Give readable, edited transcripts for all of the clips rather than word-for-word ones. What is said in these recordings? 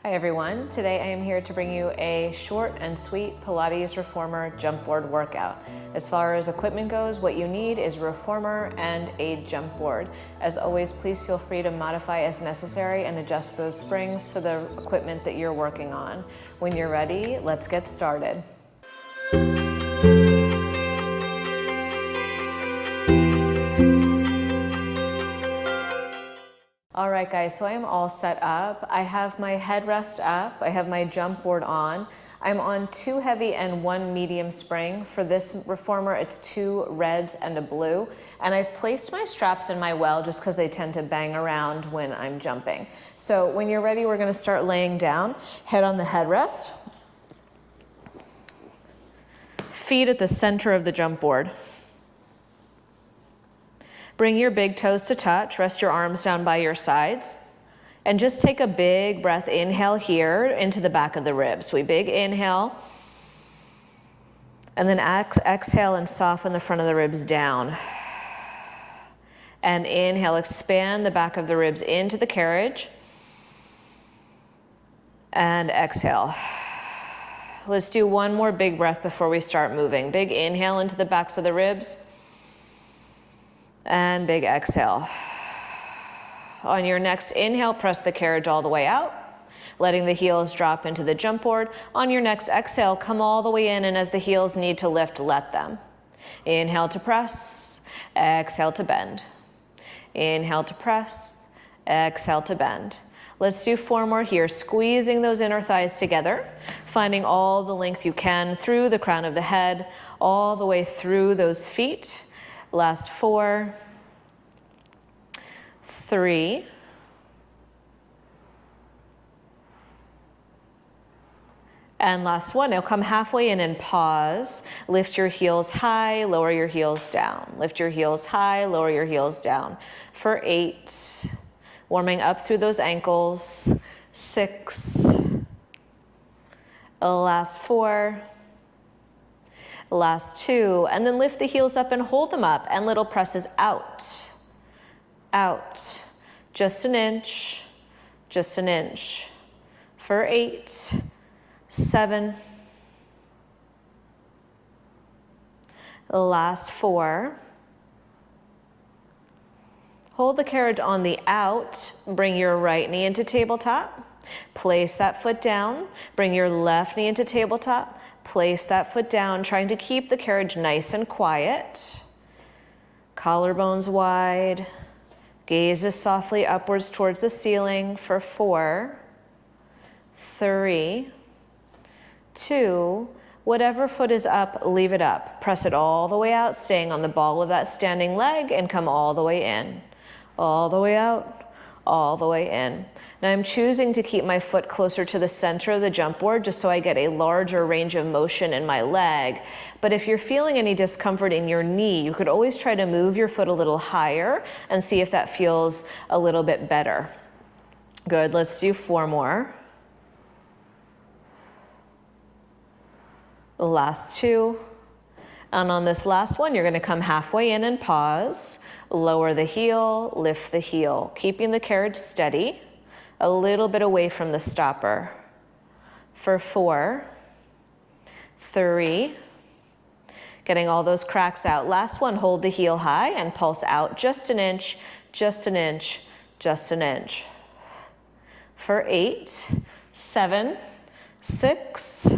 Hi everyone, today I am here to bring you a short and sweet Pilates Reformer jump board workout. As far as equipment goes, what you need is a reformer and a jump board. As always, please feel free to modify as necessary and adjust those springs to the equipment that you're working on. When you're ready, let's get started. All right guys, so I am all set up. I have my headrest up, I have my jump board on. I'm on 2 heavy and 1 medium spring. For this reformer, it's 2 reds and a blue. And I've placed my straps in my well just because they tend to bang around when I'm jumping. So when you're ready, we're gonna start laying down. Head on the headrest. Feet at the center of the jump board. Bring your big toes to touch, rest your arms down by your sides, and just take a big breath. Inhale here into the back of the ribs. So we big inhale, and then exhale and soften the front of the ribs down. And inhale, expand the back of the ribs into the carriage, and exhale. Let's do one more big breath before we start moving. Big inhale into the backs of the ribs. And big exhale. On your next inhale, press the carriage all the way out, letting the heels drop into the jump board. On your next exhale, come all the way in, and as the heels need to lift, let them. Inhale to press, exhale to bend. Inhale to press, exhale to bend. Let's do 4 more here, squeezing those inner thighs together, finding all the length you can through the crown of the head, all the way through those feet. Last 4, 3, and last 1. Now come halfway in and pause. Lift your heels high, lower your heels down. Lift your heels high, lower your heels down. For 8, warming up through those ankles. 6, last 4. Last 2, and then lift the heels up and hold them up, and little presses out, out, just an inch, just an inch. For 8, 7, last 4. Hold the carriage on the out, bring your right knee into tabletop, place that foot down, bring your left knee into tabletop, place that foot down, trying to keep the carriage nice and quiet. Collarbones wide. Gazes softly upwards towards the ceiling for 4, 3, 2. Whatever foot is up, leave it up. Press it all the way out, staying on the ball of that standing leg, and come all the way in. All the way out, all the way in. Now I'm choosing to keep my foot closer to the center of the jump board just so I get a larger range of motion in my leg. But if you're feeling any discomfort in your knee, you could always try to move your foot a little higher and see if that feels a little bit better. Good, let's do 4 more. Last 2. And on this last one, you're gonna come halfway in and pause. Lower the heel, lift the heel, keeping the carriage steady. A little bit away from the stopper. For 4, 3, getting all those cracks out. Last one, hold the heel high and pulse out just an inch, just an inch, just an inch. For 8, 7, 6,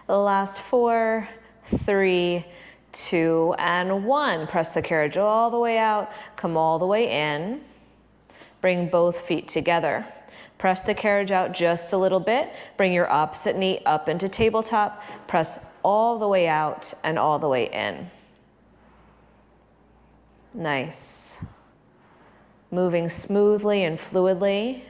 the last 4, 3, 2, and 1. Press the carriage all the way out, come all the way in. Bring both feet together. Press the carriage out just a little bit. Bring your opposite knee up into tabletop. Press all the way out and all the way in. Nice. Moving smoothly and fluidly.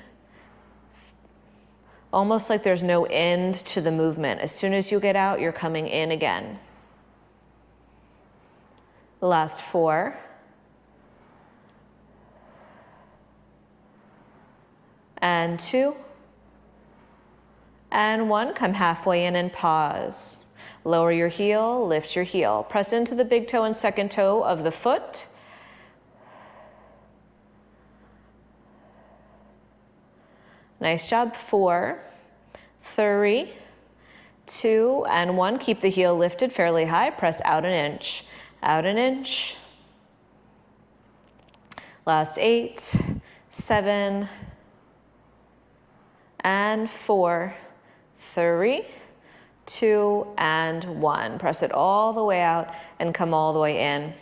Almost like there's no end to the movement. As soon as you get out, you're coming in again. Last 4. And 2, and 1. Come halfway in and pause. Lower your heel, lift your heel. Press into the big toe and second toe of the foot. Nice job. 4, 3, 2, and 1. Keep the heel lifted fairly high. Press out an inch. Out an inch. Last 8, 7, and 4, 3, 2, and 1. Press it all the way out and come all the way in.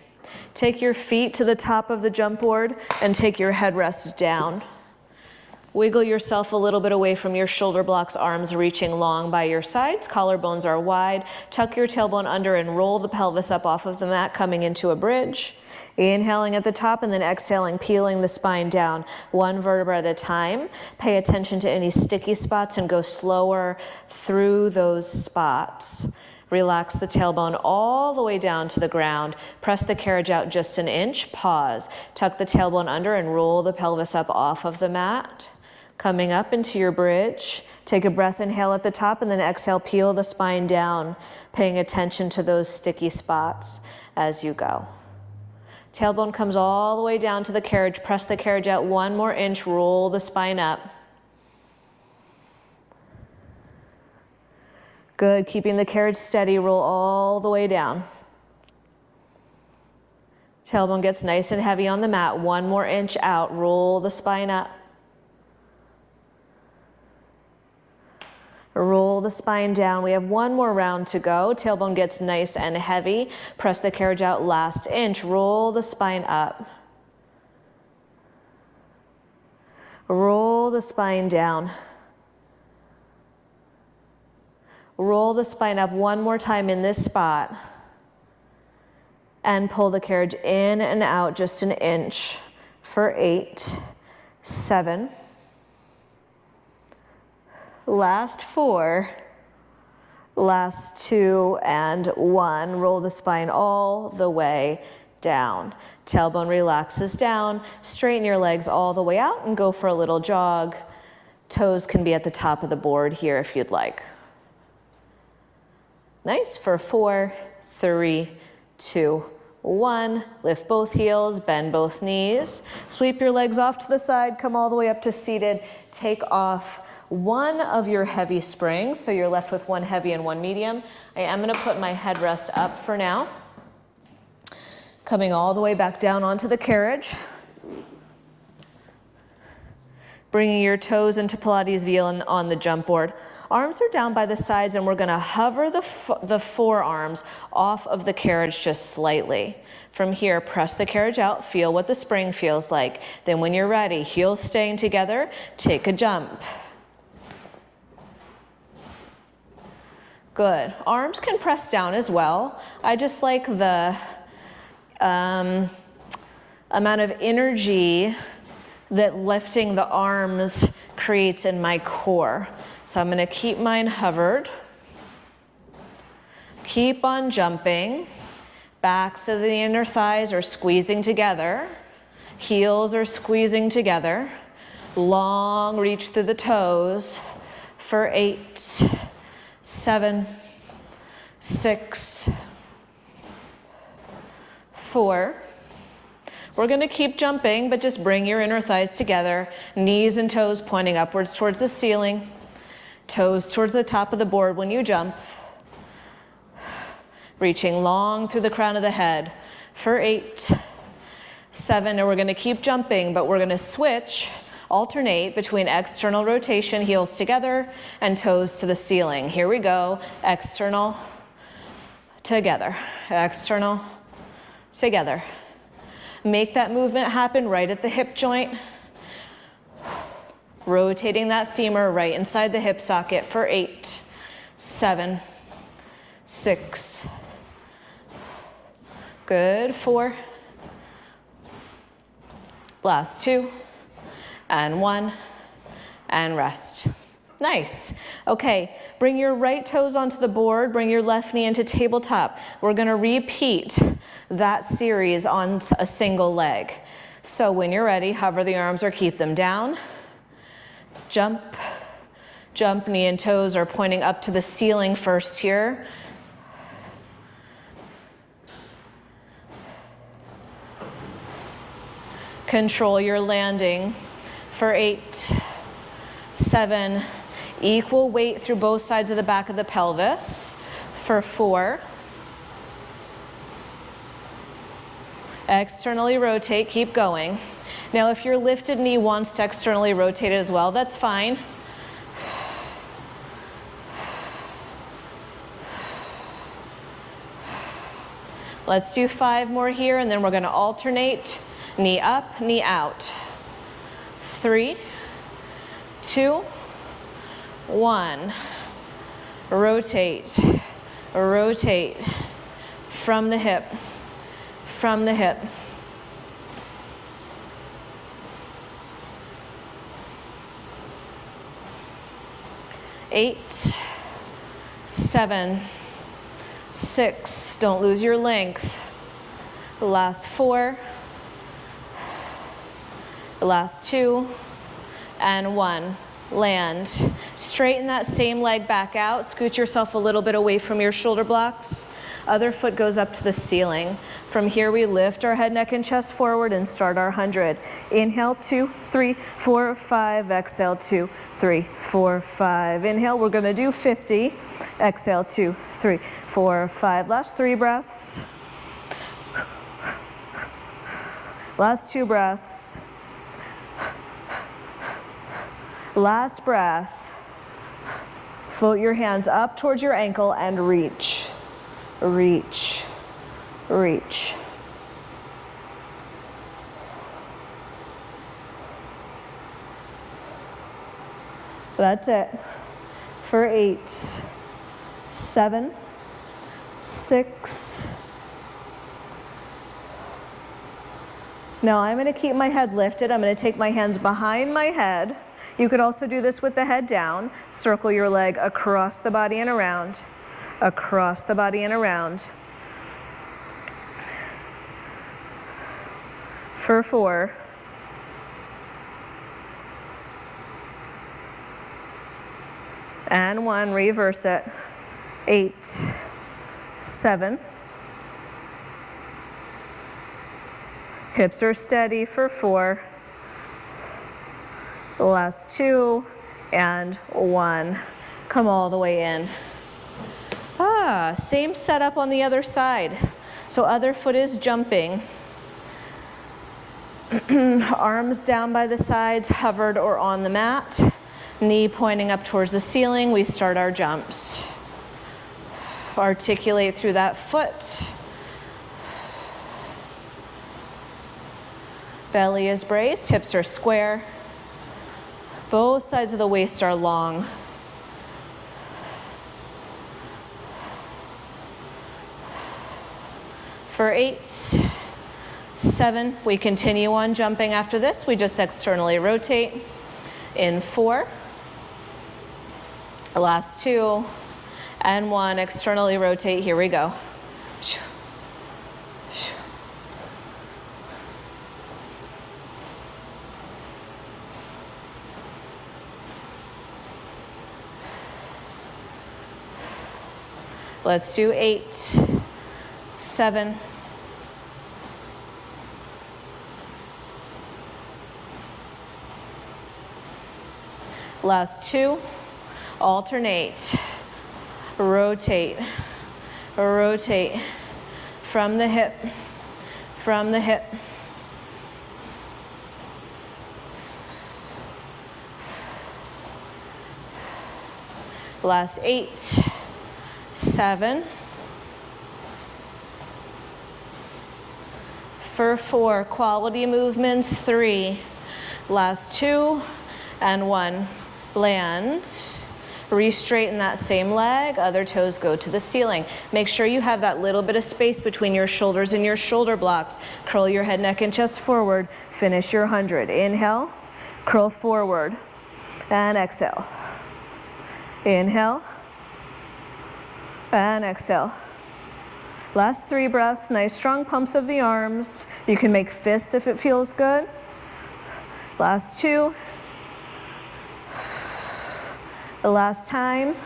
Take your feet to the top of the jump board and take your headrest down. Wiggle yourself a little bit away from your shoulder blocks, arms reaching long by your sides. Collarbones are wide. Tuck your tailbone under and roll the pelvis up off of the mat, coming into a bridge. Inhaling at the top and then exhaling, peeling the spine down, one vertebra at a time. Pay attention to any sticky spots and go slower through those spots. Relax the tailbone all the way down to the ground. Press the carriage out just an inch. Pause. Tuck the tailbone under and roll the pelvis up off of the mat. Coming up into your bridge. Take a breath, inhale at the top, and then exhale, peel the spine down, paying attention to those sticky spots as you go. Tailbone comes all the way down to the carriage. Press the carriage out one more inch. Roll the spine up. Good. Keeping the carriage steady. Roll all the way down. Tailbone gets nice and heavy on the mat. One more inch out. Roll the spine up. Roll the spine down. We have one more round to go. Tailbone gets nice and heavy. Press the carriage out last inch. Roll the spine up. Roll the spine down. Roll the spine up one more time in this spot. And pull the carriage in and out just an inch for 8, 7, last 4, last 2, and 1. Roll the spine all the way down. Tailbone relaxes down. Straighten your legs all the way out and go for a little jog. Toes can be at the top of the board here if you'd like. Nice. For 4, 3, 2, 1. Lift both heels, bend both knees. Sweep your legs off to the side, come all the way up to seated. Take off one of your heavy springs, so you're left with one heavy and one medium. I am going to put my headrest up for now. Coming all the way back down onto the carriage. Bringing your toes into Pilates V on the jump board. Arms are down by the sides, and we're going to hover the forearms off of the carriage just slightly. From here, press the carriage out, feel what the spring feels like. Then when you're ready, heels staying together, take a jump. Good. Arms can press down as well. I just like the amount of energy that lifting the arms creates in my core. So I'm going to keep mine hovered. Keep on jumping. Backs of the inner thighs are squeezing together. Heels are squeezing together. Long reach through the toes for 8, 7, 6, 4. We're going to keep jumping, but just bring your inner thighs together. Knees and toes pointing upwards towards the ceiling. Toes towards the top of the board when you jump. Reaching long through the crown of the head for 8, 7. And we're going to keep jumping, but we're going to switch, alternate between external rotation, heels together, and toes to the ceiling. Here we go. External, together. External, together. Make that movement happen right at the hip joint. Rotating that femur right inside the hip socket for 8, 7, 6. Good. 4. Last 2. And 1. And rest. Nice. Okay, bring your right toes onto the board, bring your left knee into tabletop. We're going to repeat that series on a single leg. So when you're ready, hover the arms or keep them down. Jump, jump, knee and toes are pointing up to the ceiling first here. Control your landing for 8, 7, equal weight through both sides of the back of the pelvis for 4. Externally rotate, keep going. Now if your lifted knee wants to externally rotate as well, that's fine. Let's do 5 more here, and then we're going to alternate. Knee up, knee out. 3, 2, 1. Rotate, rotate from the hip, from the hip. 8, 7, 6, don't lose your length. The last 4, the last 2, and 1. Land. Straighten that same leg back out. Scoot yourself a little bit away from your shoulder blocks. Other foot goes up to the ceiling. From here we lift our head, neck, and chest forward and start our 100. Inhale, 2, 3, 4, 5. Exhale, 2, 3, 4, 5. Inhale, we're going to do 50. Exhale, 2, 3, 4, 5. Last 3 breaths. Last 2 breaths. Last breath. Float your hands up towards your ankle and reach. Reach, reach. That's it. For 8, 7, 6. Now I'm going to keep my head lifted. I'm going to take my hands behind my head. You could also do this with the head down. Circle your leg across the body and around. Across the body and around. For 4. And 1, reverse it. 8, 7. Hips are steady for 4. Last 2 and 1. Come all the way in. Same setup on the other side. So other foot is jumping. Arms down by the sides, hovered or on the mat. Knee pointing up towards the ceiling. We start our jumps. Articulate through that foot. Belly is braced, hips are square. Both sides of the waist are long. For 8, 7, we continue on jumping after this. We just externally rotate. In 4, last 2, and 1, externally rotate. Here we go. Let's do 8, 7, last 2, alternate, rotate, rotate from the hip, from the hip. Last 8, 7. For 4, quality movements. 3, last 2, and 1. Land, re-straighten that same leg, other toes go to the ceiling. Make sure you have that little bit of space between your shoulders and your shoulder blocks. Curl your head, neck, and chest forward. Finish your 100. Inhale, curl forward, and exhale. Inhale, and exhale. Last 3 breaths, nice strong pumps of the arms. You can make fists if it feels good. Last 2. The last time.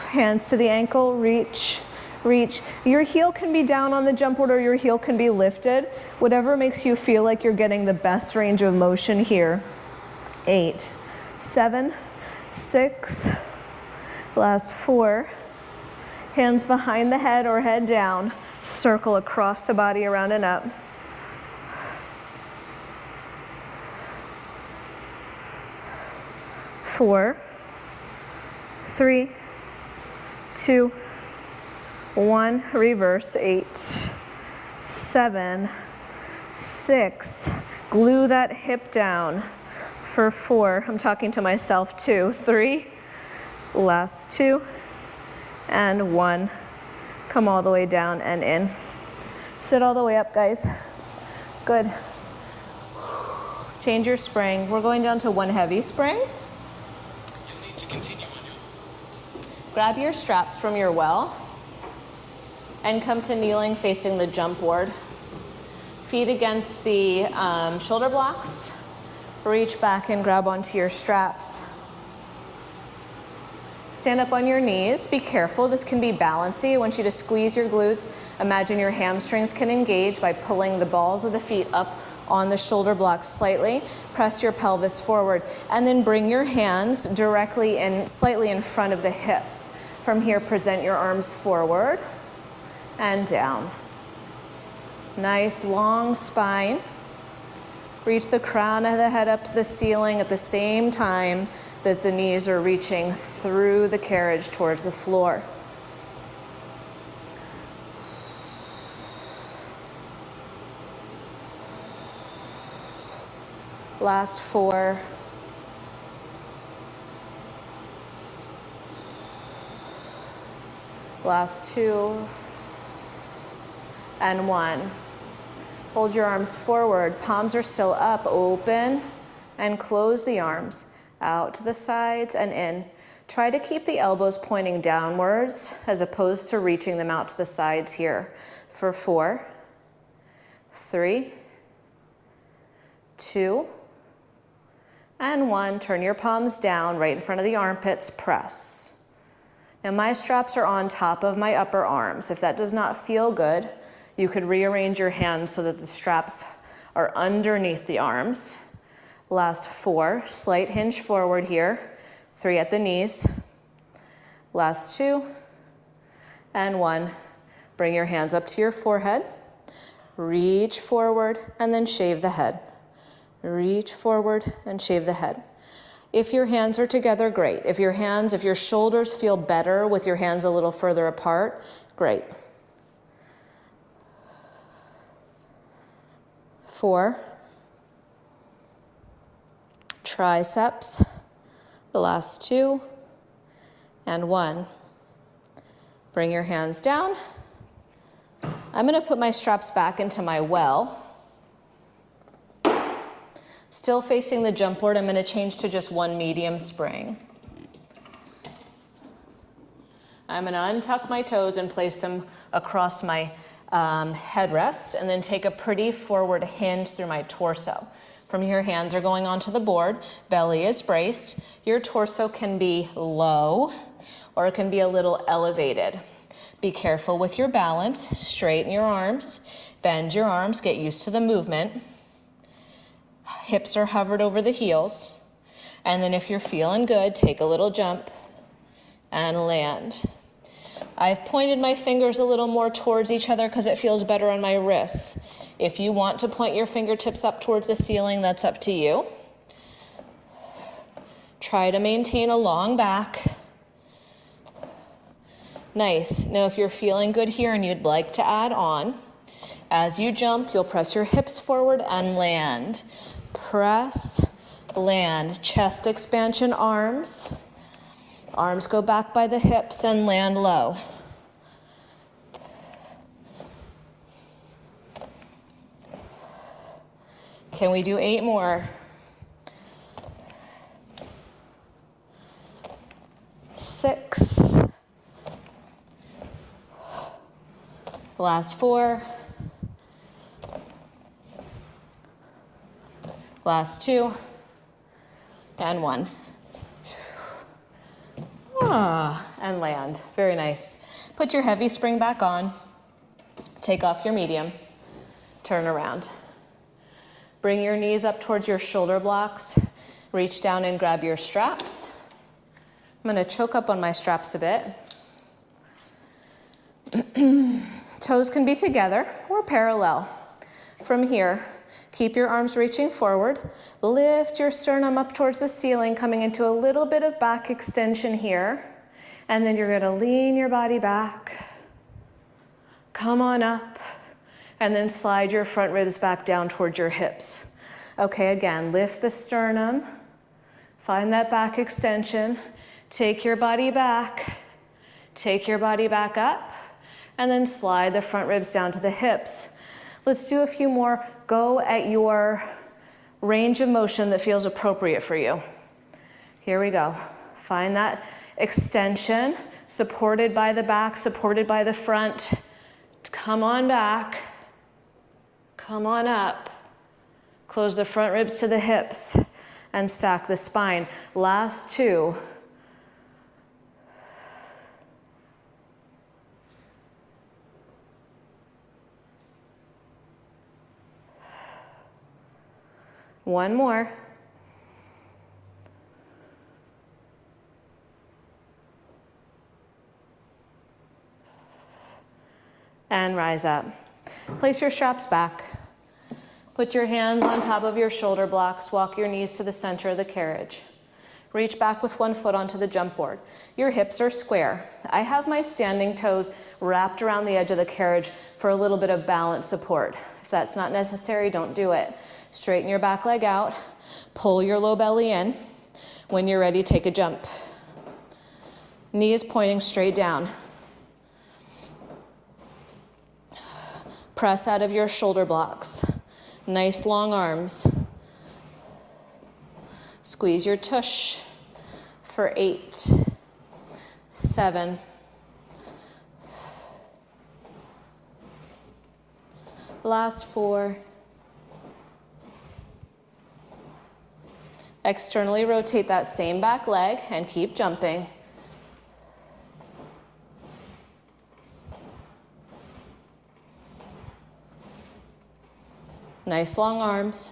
Hands to the ankle, reach, reach. Your heel can be down on the jump board or your heel can be lifted. Whatever makes you feel like you're getting the best range of motion here. 8, 7, 6, last 4, hands behind the head or head down, circle across the body, around and up. 4, 3, 2, 1, reverse, 8, 7, 6, glue that hip down for 4, I'm talking to myself too, 3, last 2, and 1, come all the way down and in. Sit all the way up, guys. Good. Change your spring. We're going down to one heavy spring. You'll need to continue on your... Grab your straps from your well and come to kneeling facing the jump board. Feet against the shoulder blocks. Reach back and grab onto your straps. Stand up on your knees. Be careful, this can be bouncy. I want you to squeeze your glutes. Imagine your hamstrings can engage by pulling the balls of the feet up on the shoulder blocks slightly. Press your pelvis forward and then bring your hands directly and slightly in front of the hips. From here, present your arms forward and down. Nice long spine. Reach the crown of the head up to the ceiling at the same time that the knees are reaching through the carriage towards the floor. Last 4. Last 2. And 1. Hold your arms forward. Palms are still up. Open and close the arms. Out to the sides and in. Try to keep the elbows pointing downwards as opposed to reaching them out to the sides here. For 4, 3, 2, and 1. Turn your palms down right in front of the armpits. Press. Now my straps are on top of my upper arms. If that does not feel good, you could rearrange your hands so that the straps are underneath the arms. Last 4, slight hinge forward here. 3 at the knees. Last 2, and 1. Bring your hands up to your forehead. Reach forward and then shave the head. Reach forward and shave the head. If your hands are together, great. If your shoulders feel better with your hands a little further apart, great. 4, triceps, the last 2, and 1. Bring your hands down. I'm going to put my straps back into my well. Still facing the jump board, I'm going to change to just one medium spring. I'm going to untuck my toes and place them across my headrest, and then take a pretty forward hinge through my torso. From here, hands are going onto the board, belly is braced. Your torso can be low or it can be a little elevated. Be careful with your balance. Straighten your arms, bend your arms, get used to the movement. Hips are hovered over the heels. And then if you're feeling good, take a little jump and land. I've pointed my fingers a little more towards each other because it feels better on my wrists. If you want to point your fingertips up towards the ceiling, that's up to you. Try to maintain a long back. Nice. Now if you're feeling good here and you'd like to add on, as you jump, you'll press your hips forward and land. Press, land, chest expansion, arms. Arms go back by the hips and land low. Can we do 8 more? 6. Last 4. Last 2. And 1. And land. Very nice. Put your heavy spring back on. Take off your medium. Turn around. Bring your knees up towards your shoulder blocks. Reach down and grab your straps. I'm gonna choke up on my straps a bit. Toes can be together or parallel. From here, keep your arms reaching forward. Lift your sternum up towards the ceiling, coming into a little bit of back extension here. And then you're gonna lean your body back. Come on up. And then slide your front ribs back down towards your hips. Okay, again, lift the sternum. Find that back extension. Take your body back. Take your body back up. And then slide the front ribs down to the hips. Let's do a few more. Go at your range of motion that feels appropriate for you. Here we go. Find that extension, supported by the back, supported by the front. Come on back. Come on up. Close the front ribs to the hips and stack the spine. Last two. One more. And rise up. Place your straps back. Put your hands on top of your shoulder blocks. Walk your knees to the center of the carriage. Reach back with one foot onto the jump board. Your hips are square. I have my standing toes wrapped around the edge of the carriage for a little bit of balance support. If that's not necessary, don't do it. Straighten your back leg out. Pull your low belly in. When you're ready, take a jump. Knee is pointing straight down. Press out of your shoulder blocks. Nice long arms. Squeeze your tush for 8, 7, last 4. Externally rotate that same back leg and keep jumping. Nice long arms.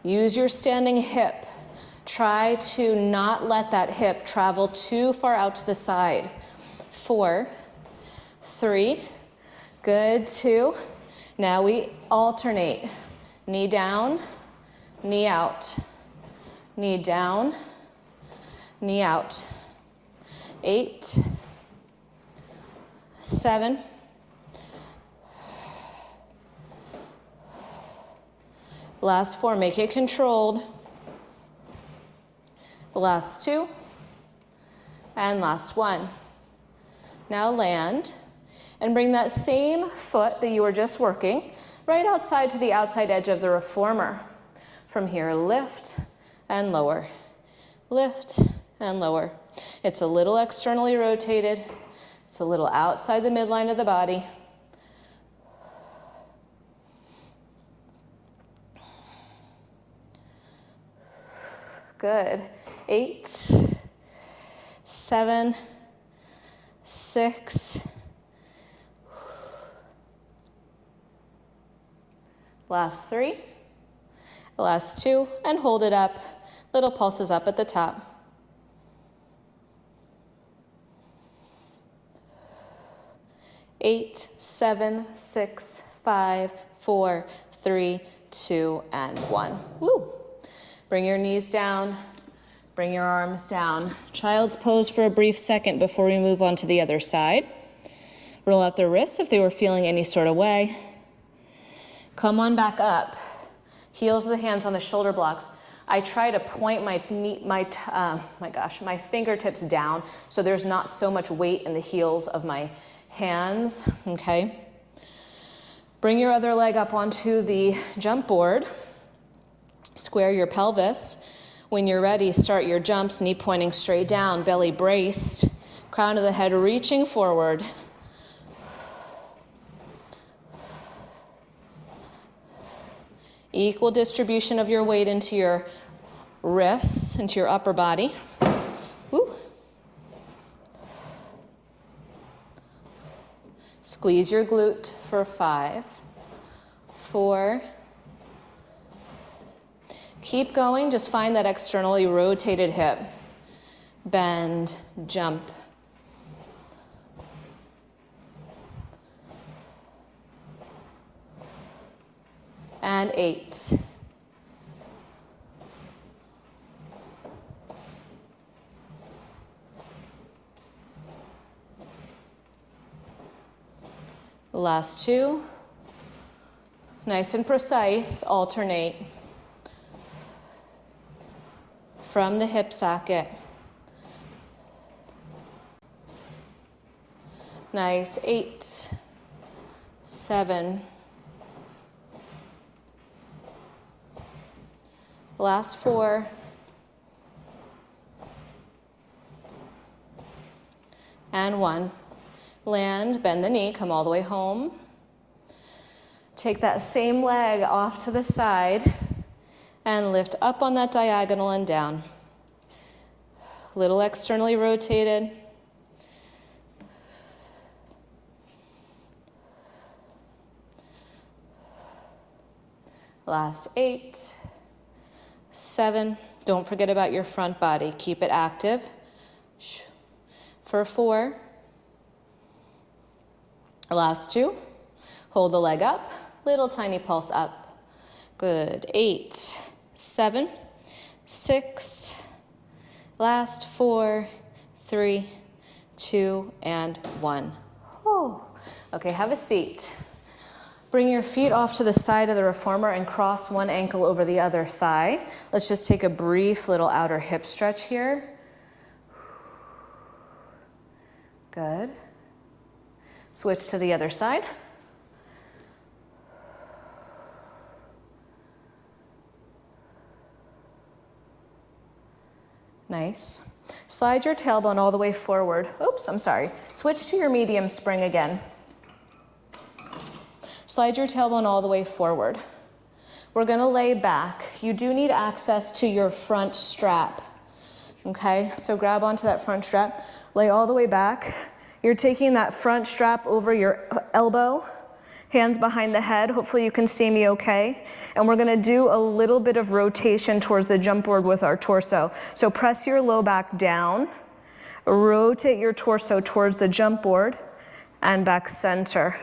Use your standing hip. Try to not let that hip travel too far out to the side. 4, 3, good, 2. Now we alternate. Knee down, knee out. Knee down, knee out. 8, 7, last 4, make it controlled. Last 2, and last 1. Now land, and bring that same foot that you were just working right outside to the outside edge of the reformer. From here, lift and lower. Lift and lower. It's a little externally rotated. It's a little outside the midline of the body. Good. 8, 7, 6. Last 3. Last 2. And hold it up. Little pulses up at the top. Eight, 7, 6, 5, 4, 3, 2, and 1. Woo! Bring your knees down, bring your arms down. Child's pose for a brief second before we move on to the other side. Roll out the wrists if they were feeling any sort of way. Come on back up. Heels of the hands on the shoulder blocks. I try to point my fingertips down so there's not so much weight in the heels of my hands, okay? Bring your other leg up onto the jump board. Square your pelvis. When you're ready, start your jumps, knee pointing straight down, belly braced, crown of the head reaching forward. Equal distribution of your weight into your wrists, into your upper body. Woo. Squeeze your glute for 5, 4, Keep going, just find that externally rotated hip. Bend, jump. And 8. Last 2. Nice and precise, alternate from the hip socket. Nice, 8, 7. Last 4. And 1. Land, bend the knee, come all the way home. Take that same leg off to the side and lift up on that diagonal and down. Little externally rotated. Last 8, 7. Don't forget about your front body. Keep it active. For 4. Last 2. Hold the leg up. Little tiny pulse up. Good. 8, 7, 6. Last 4, 3, 2, and 1. Oh. Okay, have a seat. Bring your feet off to the side of the reformer and cross one ankle over the other thigh. Let's just take a brief little outer hip stretch here. Good. Switch to the other side. Nice. Slide your tailbone all the way forward. Oops, I'm sorry. Switch to your medium spring again. Slide your tailbone all the way forward. We're gonna lay back. You do need access to your front strap. Okay, so grab onto that front strap, lay all the way back. You're taking that front strap over your elbow, hands behind the head. Hopefully you can see me okay. And we're gonna do a little bit of rotation towards the jump board with our torso. So press your low back down, rotate your torso towards the jump board, and back center.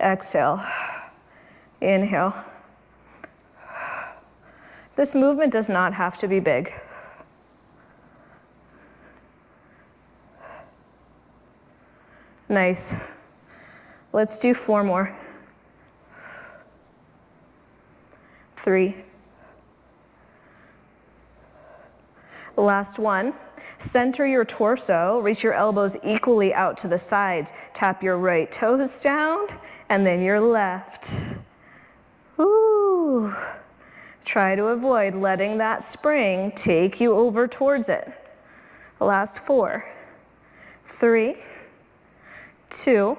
Exhale, inhale. This movement does not have to be big. Nice. Let's do 4 more. 3. Last one. Center your torso, reach your elbows equally out to the sides. Tap your right toes down and then your left. Ooh. Try to avoid letting that spring take you over towards it. Last 4, 3, 2,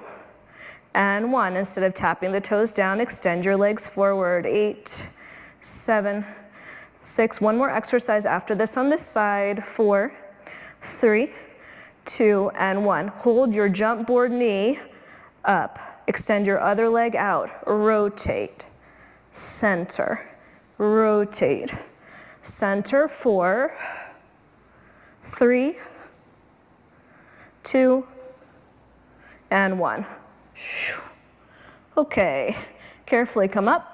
and 1. Instead of tapping the toes down, extend your legs forward. 8, 7, 6. One more exercise after this on this side. 4, 3, 2, and 1. Hold your jump board knee up. Extend your other leg out. Rotate. Center. Rotate. Center. 4, 3, 2, and 1. Okay. Carefully come up.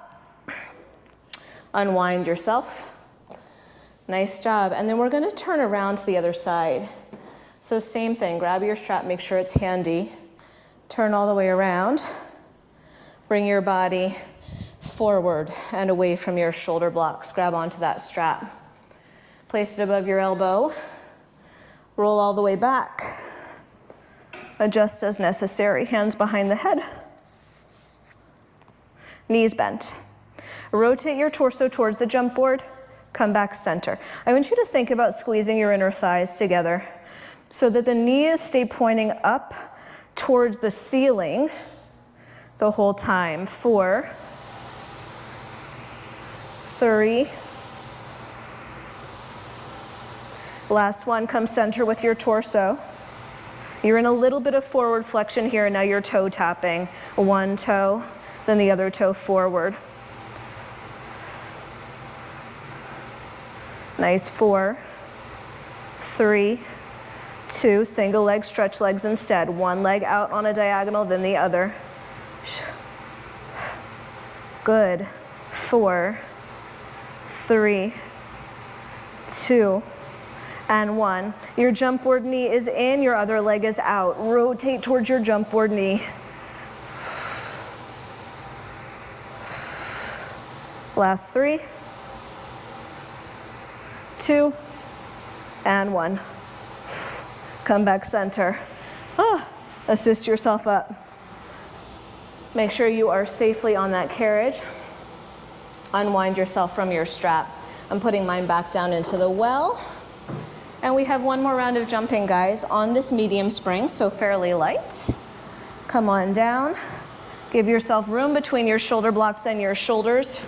Unwind yourself. Nice job. And then we're going to turn around to the other side. So same thing. Grab your strap. Make sure it's handy. Turn all the way around. Bring your body forward and away from your shoulder blocks. Grab onto that strap. Place it above your elbow. Roll all the way back. Adjust as necessary. Hands behind the head. Knees bent. Rotate your torso towards the jump board. Come back center. I want you to think about squeezing your inner thighs together so that the knees stay pointing up towards the ceiling the whole time. 4, 3. Last one, come center with your torso. You're in a little bit of forward flexion here, and now you're toe tapping. One toe, then the other toe forward. Nice. 4, 3, 2, single leg, stretch legs instead. One leg out on a diagonal, then the other. Good. 4, 3, 2, and 1. Your jump board knee is in, your other leg is out. Rotate towards your jump board knee. Last 3, 2, and 1. Come back center. Assist yourself up. Make sure you are safely on that carriage. Unwind yourself from your strap. I'm putting mine back down into the well. And we have one more round of jumping, guys, on this medium spring, so fairly light. Come on down. Give yourself room between your shoulder blocks and your shoulders.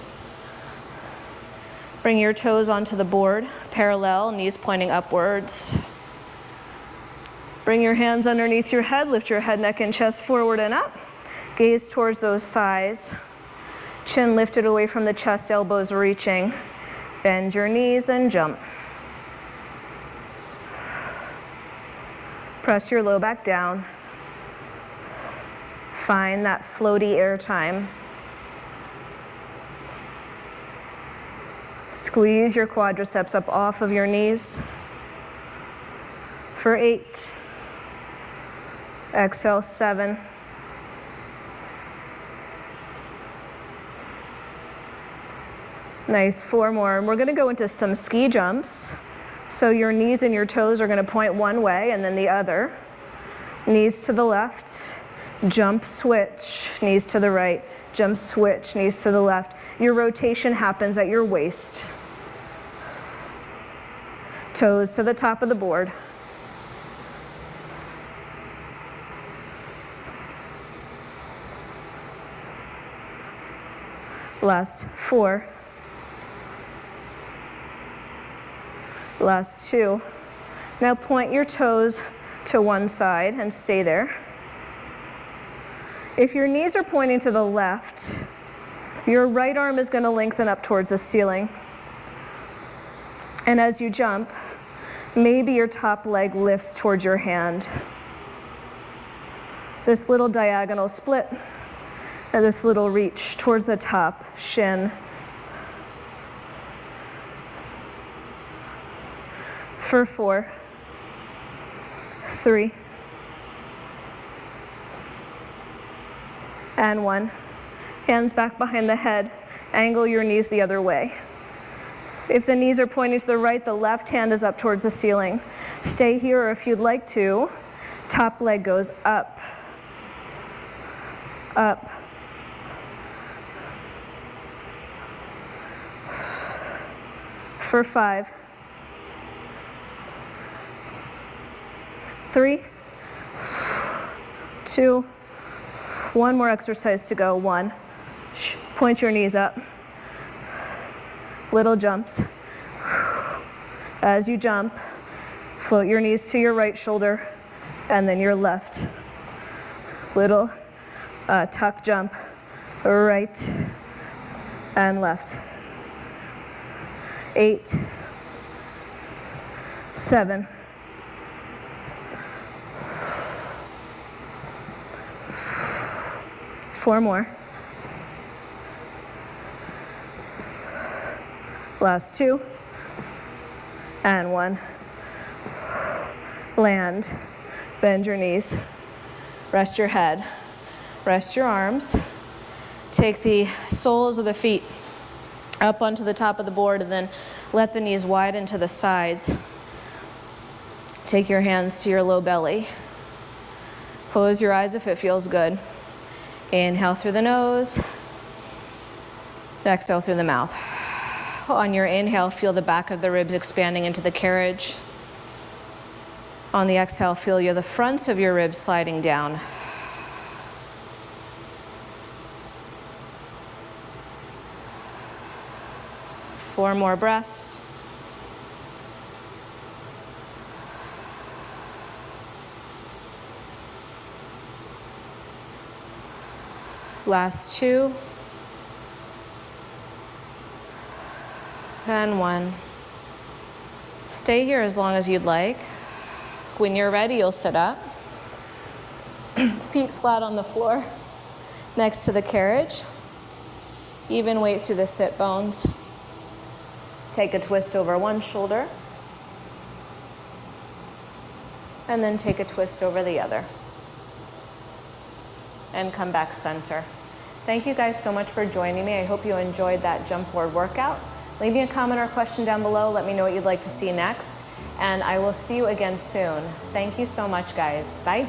Bring your toes onto the board, parallel, knees pointing upwards. Bring your hands underneath your head, lift your head, neck, and chest forward and up. Gaze towards those thighs. Chin lifted away from the chest, elbows reaching. Bend your knees and jump. Press your low back down. Find that floaty air time. Squeeze your quadriceps up off of your knees. For 8. Exhale, 7. Nice, 4 more. And we're gonna go into some ski jumps. So your knees and your toes are gonna point one way and then the other. Knees to the left, jump, switch, knees to the right, jump, switch, knees to the left. Your rotation happens at your waist. Toes to the top of the board. Last 4. Last 2. Now point your toes to one side and stay there. If your knees are pointing to the left, your right arm is going to lengthen up towards the ceiling. And as you jump, maybe your top leg lifts towards your hand. This little diagonal split, and this little reach towards the top, shin. For 4, 3, and 1. Hands back behind the head. Angle your knees the other way. If the knees are pointing to the right, the left hand is up towards the ceiling. Stay here, or if you'd like to, top leg goes up, up. For 5, 3, 2, 1 more exercise to go. 1. Point your knees up. Little jumps. As you jump, float your knees to your right shoulder and then your left. Little tuck jump, right and left. 8, 7, 4 more. Last 2, and 1. Land, bend your knees, rest your head, rest your arms. Take the soles of the feet up onto the top of the board and then let the knees widen to the sides. Take your hands to your low belly. Close your eyes if it feels good. Inhale through the nose, exhale through the mouth. On your inhale, feel the back of the ribs expanding into the carriage. On the exhale, feel the fronts of your ribs sliding down. Four more breaths. Last 2. And 1. Stay here as long as you'd like. When you're ready, you'll sit up. Feet flat on the floor next to the carriage. Even weight through the sit bones. Take a twist over one shoulder. And then take a twist over the other. And come back center. Thank you guys so much for joining me. I hope you enjoyed that jump board workout. Leave me a comment or question down below. Let me know what you'd like to see next. And I will see you again soon. Thank you so much, guys. Bye.